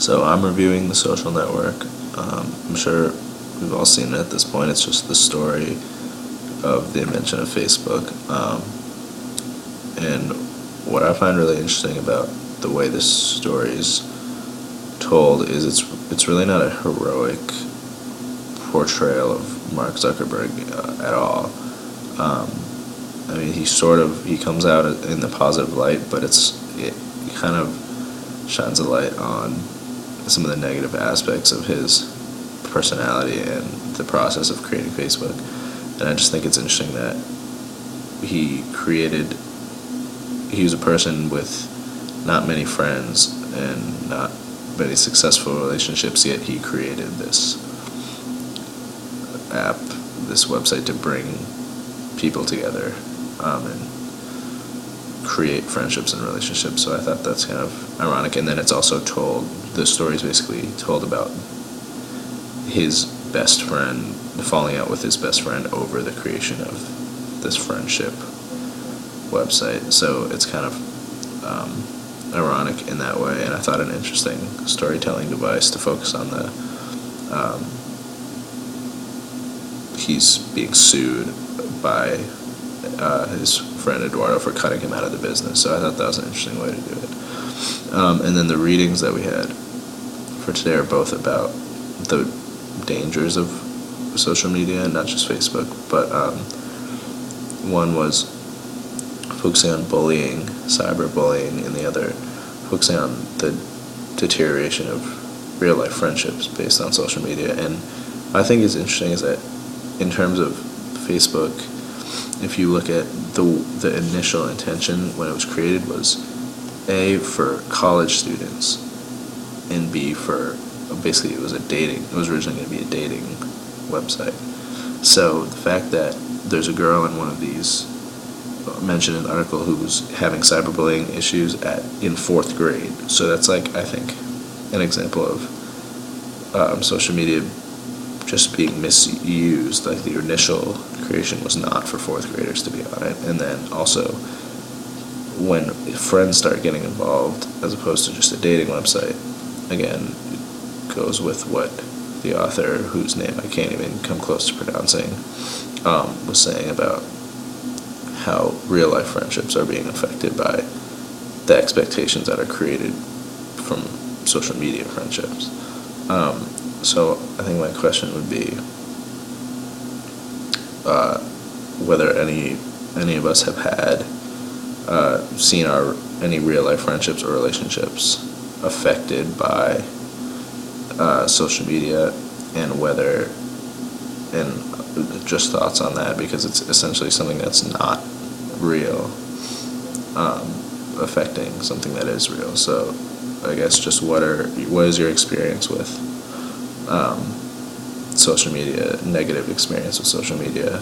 So I'm reviewing The Social Network. I'm sure we've all seen it at this point. It's just the story of the invention of Facebook. And what I find really interesting about the way this story is told is it's really not a heroic portrayal of Mark Zuckerberg at all. I mean, he comes out in the positive light, but it kind of shines a light on some of the negative aspects of his personality and the process of creating Facebook. And I just think it's interesting that he was a person with not many friends and not many successful relationships, yet he created this app, this website to bring people together and create friendships and relationships. So I thought that's kind of ironic. And then it's also the story is basically told about his best friend falling out with his best friend over the creation of this friendship website. So it's kind of ironic in that way, and I thought an interesting storytelling device to focus on he's being sued by his friend Eduardo for cutting him out of the business. So I thought that was an interesting way to do it. And then the readings that we had for today are both about the dangers of social media, and not just Facebook, but one was focusing on bullying, cyberbullying, and the other focusing on the deterioration of real-life friendships based on social media. And what I think is interesting is that in terms of Facebook, if you look at the initial intention when it was created was A, for college students, and B, for basically it was originally going to be a dating website. So the fact that there's a girl in one of these mentioned in the article who's having cyberbullying issues in 4th grade, so that's I think an example of social media just being misused. The initial creation was not for 4th graders to be on it, and then also when friends start getting involved as opposed to just a dating website, again, it goes with what the author, whose name I can't even come close to pronouncing, was saying about how real-life friendships are being affected by the expectations that are created from social media friendships. So I think my question would be whether any of us have had seen any real-life friendships or relationships affected by social media, and just thoughts on that, because it's essentially something that's not real affecting something that is real. So I guess just what is your experience with social media, negative experience with social media?